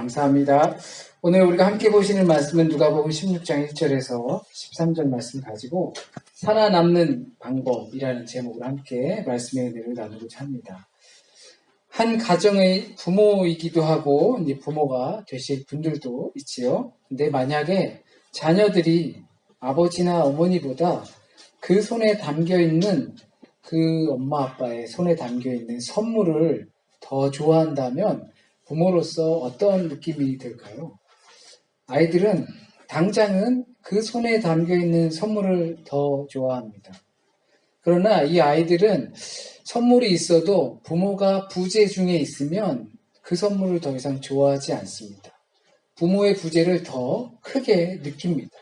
감사합니다. 오늘 우리가 함께 보시는 말씀은 누가복음 16장 1절에서 13절 말씀을 가지고 살아남는 방법이라는 제목으로 함께 말씀의 은혜를 나누고자 합니다. 한 가정의 부모이기도 하고 이제 부모가 되실 분들도 있지요. 근데 만약에 자녀들이 아버지나 어머니보다 그 손에 담겨있는 그 엄마 아빠의 손에 담겨있는 선물을 더 좋아한다면 부모로서 어떤 느낌이 들까요? 아이들은 당장은 그 손에 담겨있는 선물을 더 좋아합니다. 그러나 이 아이들은 선물이 있어도 부모가 부재 중에 있으면 그 선물을 더 이상 좋아하지 않습니다. 부모의 부재를 더 크게 느낍니다.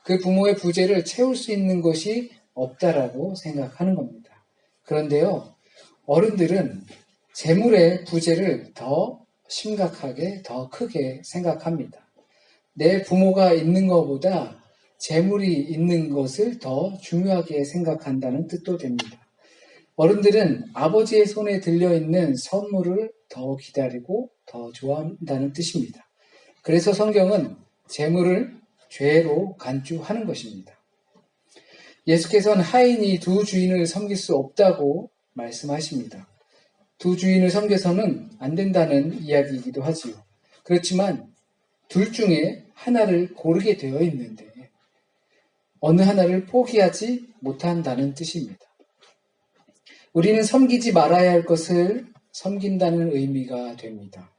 그 부모의 부재를 채울 수 있는 것이 없다라고 생각하는 겁니다. 그런데요, 어른들은 재물의 부재를 더 심각하게, 더 크게 생각합니다. 내 부모가 있는 것보다 재물이 있는 것을 더 중요하게 생각한다는 뜻도 됩니다. 어른들은 아버지의 손에 들려있는 선물을 더 기다리고 더 좋아한다는 뜻입니다. 그래서 성경은 재물을 죄로 간주하는 것입니다. 예수께서는 하인이 두 주인을 섬길 수 없다고 말씀하십니다. 두 주인을 섬겨서는 안 된다는 이야기이기도 하지요. 그렇지만 둘 중에 하나를 고르게 되어 있는데 어느 하나를 포기하지 못한다는 뜻입니다. 우리는 섬기지 말아야 할 것을 섬긴다는 의미가 됩니다.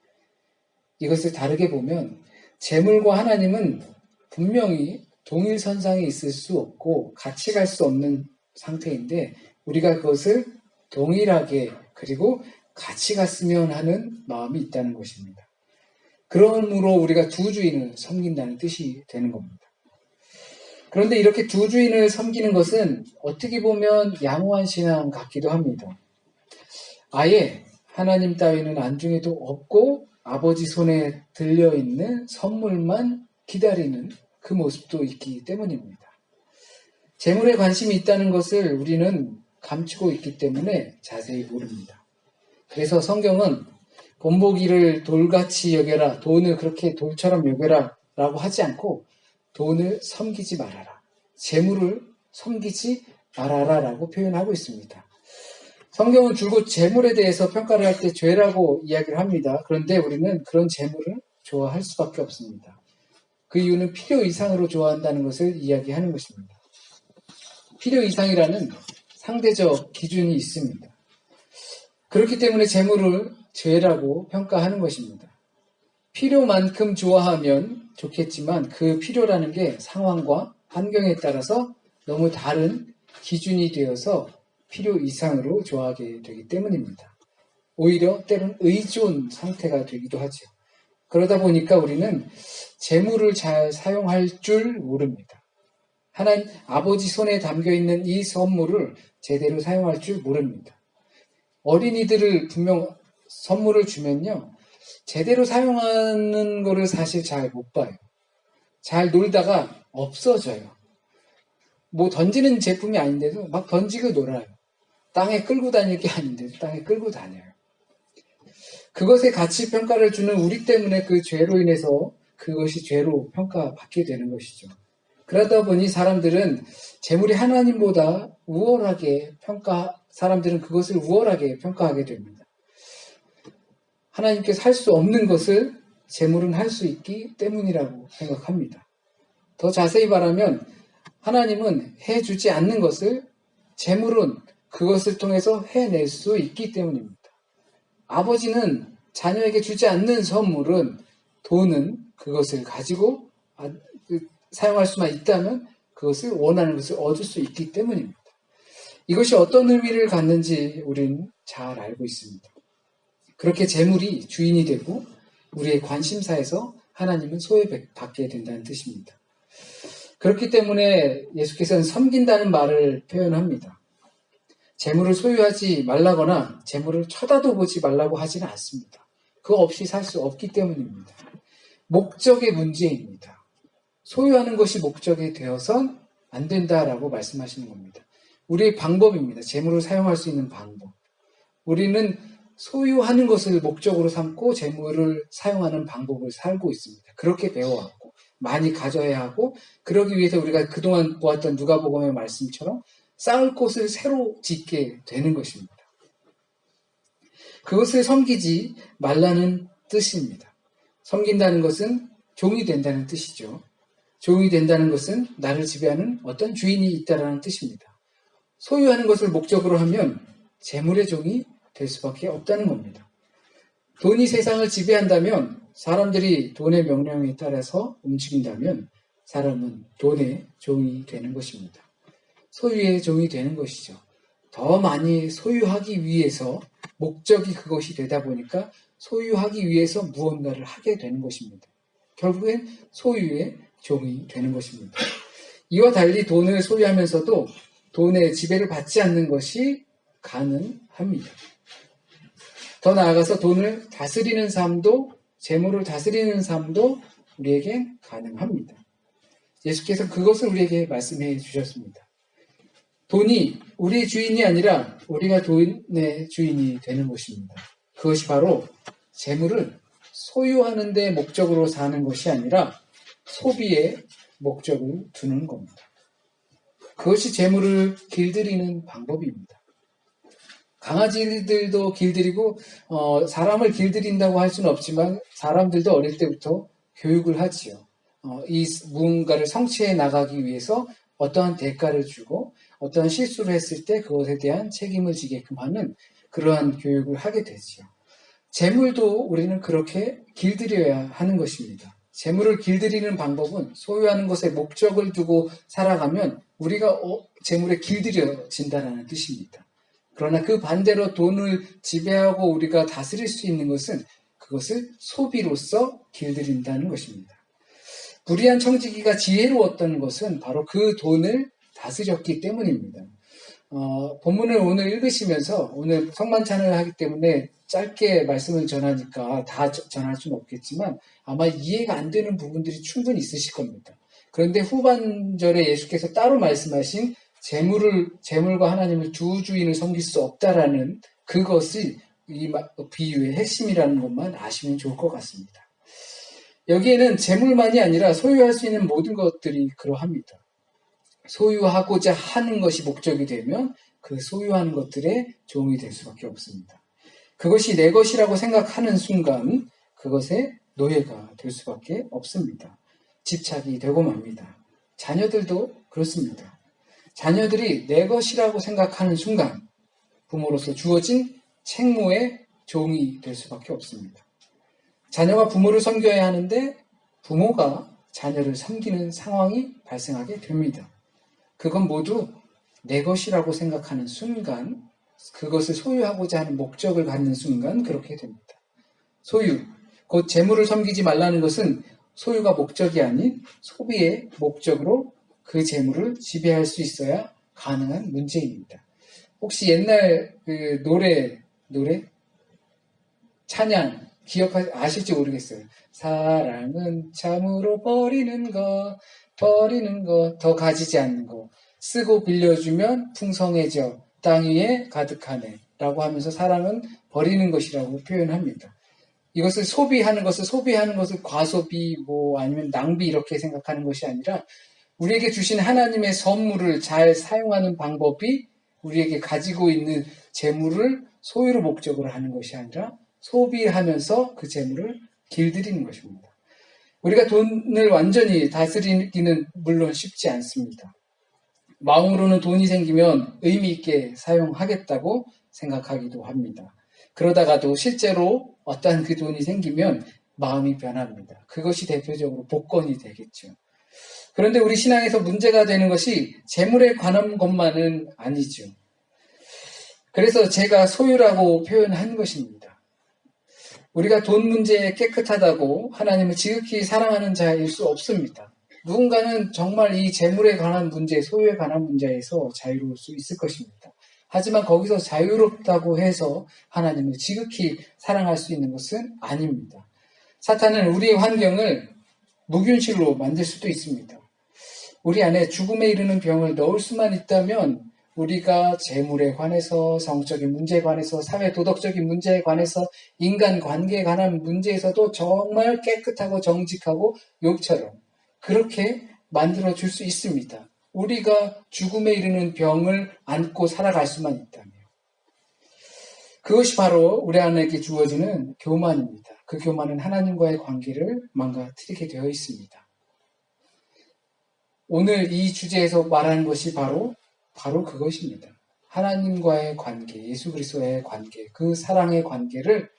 이것을 다르게 보면 재물과 하나님은 분명히 동일선상에 있을 수 없고 같이 갈 수 없는 상태인데 우리가 그것을 동일하게 그리고 같이 갔으면 하는 마음이 있다는 것입니다. 그러므로 우리가 두 주인을 섬긴다는 뜻이 되는 겁니다. 그런데 이렇게 두 주인을 섬기는 것은 어떻게 보면 양호한 신앙 같기도 합니다. 아예 하나님 따위는 안중에도 없고 아버지 손에 들려있는 선물만 기다리는 그 모습도 있기 때문입니다. 재물에 관심이 있다는 것을 우리는 감추고 있기 때문에 자세히 모릅니다. 그래서 성경은 본보기를 돌같이 여겨라, 돈을 그렇게 돌처럼 여겨라 라고 하지 않고 돈을 섬기지 말아라, 재물을 섬기지 말아라 라고 표현하고 있습니다. 성경은 줄곧 재물에 대해서 평가를 할 때 죄라고 이야기를 합니다. 그런데 우리는 그런 재물을 좋아할 수밖에 없습니다. 그 이유는 필요 이상으로 좋아한다는 것을 이야기하는 것입니다. 필요 이상이라는 상대적 기준이 있습니다. 그렇기 때문에 재물을 죄라고 평가하는 것입니다. 필요만큼 좋아하면 좋겠지만 그 필요라는 게 상황과 환경에 따라서 너무 다른 기준이 되어서 필요 이상으로 좋아하게 되기 때문입니다. 오히려 때로는 의존 상태가 되기도 하죠. 그러다 보니까 우리는 재물을 잘 사용할 줄 모릅니다. 하나님 아버지 손에 담겨있는 이 선물을 제대로 사용할 줄 모릅니다. 어린이들을 분명 선물을 주면요, 제대로 사용하는 거를 사실 잘 못 봐요. 잘 놀다가 없어져요. 뭐 던지는 제품이 아닌데도 막 던지고 놀아요. 땅에 끌고 다닐 게 아닌데도 땅에 끌고 다녀요. 그것에 가치 평가를 주는 우리 때문에 그 죄로 인해서 그것이 죄로 평가받게 되는 것이죠. 그러다 보니 사람들은 재물이 하나님보다 우월하게 사람들은 그것을 우월하게 평가하게 됩니다. 하나님께서 할 수 없는 것을 재물은 할 수 있기 때문이라고 생각합니다. 더 자세히 말하면 하나님은 해주지 않는 것을 재물은 그것을 통해서 해낼 수 있기 때문입니다. 아버지는 자녀에게 주지 않는 선물은 돈은 그것을 가지고 사용할 수만 있다면 그것을 원하는 것을 얻을 수 있기 때문입니다. 이것이 어떤 의미를 갖는지 우리는 잘 알고 있습니다. 그렇게 재물이 주인이 되고 우리의 관심사에서 하나님은 소외받게 된다는 뜻입니다. 그렇기 때문에 예수께서는 섬긴다는 말을 표현합니다. 재물을 소유하지 말라거나 재물을 쳐다도 보지 말라고 하지는 않습니다. 그거 없이 살 수 없기 때문입니다. 목적의 문제입니다. 소유하는 것이 목적이 되어선 안 된다라고 말씀하시는 겁니다. 우리의 방법입니다. 재물을 사용할 수 있는 방법. 우리는 소유하는 것을 목적으로 삼고 재물을 사용하는 방법을 살고 있습니다. 그렇게 배워왔고 많이 가져야 하고 그러기 위해서 우리가 그동안 보았던 누가복음의 말씀처럼 쌓을 곳을 새로 짓게 되는 것입니다. 그것을 섬기지 말라는 뜻입니다. 섬긴다는 것은 종이 된다는 뜻이죠. 종이 된다는 것은 나를 지배하는 어떤 주인이 있다라는 뜻입니다. 소유하는 것을 목적으로 하면 재물의 종이 될 수밖에 없다는 겁니다. 돈이 세상을 지배한다면 사람들이 돈의 명령에 따라서 움직인다면 사람은 돈의 종이 되는 것입니다. 소유의 종이 되는 것이죠. 더 많이 소유하기 위해서 목적이 그것이 되다 보니까 소유하기 위해서 무언가를 하게 되는 것입니다. 결국엔 소유의 종이 되는 것입니다. 이와 달리 돈을 소유하면서도 돈의 지배를 받지 않는 것이 가능합니다. 더 나아가서 돈을 다스리는 삶도 재물을 다스리는 삶도 우리에게 가능합니다. 예수께서 그것을 우리에게 말씀해 주셨습니다. 돈이 우리의 주인이 아니라 우리가 돈의 주인이 되는 것입니다. 그것이 바로 재물을 소유하는 데 목적으로 사는 것이 아니라 소비에 목적을 두는 겁니다. 그것이 재물을 길들이는 방법입니다. 강아지들도 길들이고 사람을 길들인다고 할 수는 없지만 사람들도 어릴 때부터 교육을 하지요. 이 무언가를 성취해 나가기 위해서 어떠한 대가를 주고 어떠한 실수를 했을 때 그것에 대한 책임을 지게끔 하는 그러한 교육을 하게 되지요. 재물도 우리는 그렇게 길들여야 하는 것입니다. 재물을 길들이는 방법은 소유하는 것에 목적을 두고 살아가면 우리가 재물에 길들여진다는 뜻입니다. 그러나 그 반대로 돈을 지배하고 우리가 다스릴 수 있는 것은 그것을 소비로서 길들인다는 것입니다. 불의한 청지기가 지혜로웠던 것은 바로 그 돈을 다스렸기 때문입니다. 본문을 오늘 읽으시면서 오늘 성만찬을 하기 때문에 짧게 말씀을 전하니까 다 전할 수는 없겠지만 아마 이해가 안 되는 부분들이 충분히 있으실 겁니다. 그런데 후반절에 예수께서 따로 말씀하신 재물과 하나님을 두 주인을 섬길 수 없다라는 그것이 이 비유의 핵심이라는 것만 아시면 좋을 것 같습니다. 여기에는 재물만이 아니라 소유할 수 있는 모든 것들이 그러합니다. 소유하고자 하는 것이 목적이 되면 그 소유하는 것들의 종이 될 수밖에 없습니다. 그것이 내 것이라고 생각하는 순간 그것의 노예가 될 수밖에 없습니다. 집착이 되고 맙니다. 자녀들도 그렇습니다. 자녀들이 내 것이라고 생각하는 순간 부모로서 주어진 책무의 종이 될 수밖에 없습니다. 자녀가 부모를 섬겨야 하는데 부모가 자녀를 섬기는 상황이 발생하게 됩니다. 그건 모두 내 것이라고 생각하는 순간, 그것을 소유하고자 하는 목적을 갖는 순간 그렇게 됩니다. 소유, 곧 재물을 섬기지 말라는 것은 소유가 목적이 아닌 소비의 목적으로 그 재물을 지배할 수 있어야 가능한 문제입니다. 혹시 옛날 그 노래 찬양 아실지 모르겠어요. 사랑은 참으로 버리는 것 더 가지지 않는 것 쓰고 빌려주면 풍성해져 땅 위에 가득하네 라고 하면서 사랑은 버리는 것이라고 표현합니다. 이것을 소비하는 것을 과소비 아니면 낭비 이렇게 생각하는 것이 아니라 우리에게 주신 하나님의 선물을 잘 사용하는 방법이 우리에게 가지고 있는 재물을 소유로 목적으로 하는 것이 아니라 소비하면서 그 재물을 길들이는 것입니다. 우리가 돈을 완전히 다스리기는 물론 쉽지 않습니다. 마음으로는 돈이 생기면 의미 있게 사용하겠다고 생각하기도 합니다. 그러다가도 실제로 어떠한 그 돈이 생기면 마음이 변합니다. 그것이 대표적으로 복권이 되겠죠. 그런데 우리 신앙에서 문제가 되는 것이 재물에 관한 것만은 아니죠. 그래서 제가 소유라고 표현한 것입니다. 우리가 돈 문제에 깨끗하다고 하나님을 지극히 사랑하는 자일 수 없습니다. 누군가는 정말 이 재물에 관한 문제, 소유에 관한 문제에서 자유로울 수 있을 것입니다. 하지만 거기서 자유롭다고 해서 하나님을 지극히 사랑할 수 있는 것은 아닙니다. 사탄은 우리의 환경을 무균실로 만들 수도 있습니다. 우리 안에 죽음에 이르는 병을 넣을 수만 있다면 우리가 재물에 관해서, 성적인 문제에 관해서, 사회 도덕적인 문제에 관해서, 인간 관계에 관한 문제에서도 정말 깨끗하고 정직하고 욥처럼 그렇게 만들어 줄 수 있습니다. 우리가 죽음에 이르는 병을 안고 살아갈 수만 있다면. 그것이 바로 우리 안에게 주어지는 교만입니다. 그 교만은 하나님과의 관계를 망가뜨리게 되어 있습니다. 오늘 이 주제에서 말하는 것이 바로 그것입니다. 하나님과의 관계, 예수 그리스도와의 관계, 그 사랑의 관계를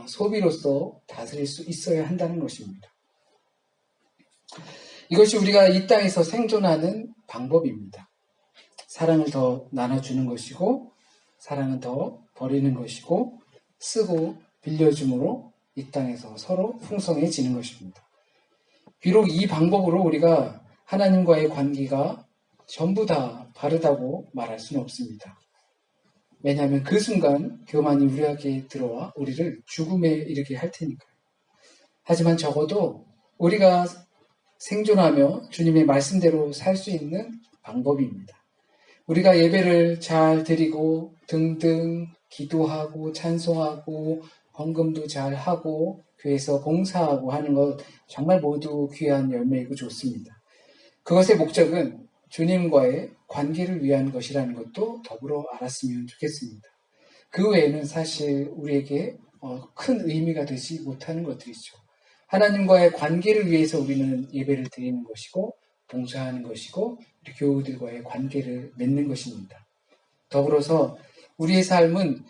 소비로서 다스릴 수 있어야 한다는 것입니다. 이것이 우리가 이 땅에서 생존하는 방법입니다. 사랑을 더 나눠주는 것이고, 사랑은 더 버리는 것이고, 쓰고 빌려줌으로 이 땅에서 서로 풍성해지는 것입니다. 비록 이 방법으로 우리가 하나님과의 관계가 전부 다 바르다고 말할 수는 없습니다. 왜냐하면 그 순간 교만이 우리에게 들어와 우리를 죽음에 이르게 할 테니까요. 하지만 적어도 우리가 생존하며 주님의 말씀대로 살 수 있는 방법입니다. 우리가 예배를 잘 드리고 등등 기도하고 찬송하고 헌금도 잘 하고 교회에서 봉사하고 하는 것 정말 모두 귀한 열매이고 좋습니다. 그것의 목적은 주님과의 관계를 위한 것이라는 것도 더불어 알았으면 좋겠습니다. 그 외에는 사실 우리에게 큰 의미가 되지 못하는 것들이죠. 하나님과의 관계를 위해서 우리는 예배를 드리는 것이고 봉사하는 것이고 우리 교우들과의 관계를 맺는 것입니다. 더불어서 우리의 삶은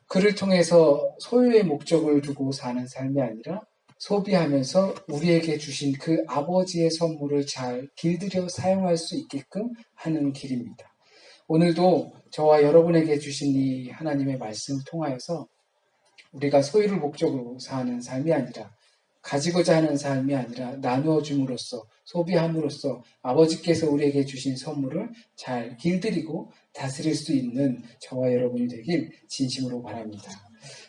그를 통해서 소유의 목적을 두고 사는 삶이 아니라 소비하면서 우리에게 주신 그 아버지의 선물을 잘 길들여 사용할 수 있게끔 하는 길입니다. 오늘도 저와 여러분에게 주신 이 하나님의 말씀을 통하여서 우리가 소유를 목적으로 사는 삶이 아니라 가지고자 하는 삶이 아니라 나누어 줌으로써 소비함으로써 아버지께서 우리에게 주신 선물을 잘 길들이고 다스릴 수 있는 저와 여러분이 되길 진심으로 바랍니다.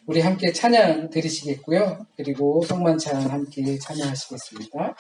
우리 함께 찬양 드리시겠고요. 그리고 성만찬 함께 찬양하시겠습니다.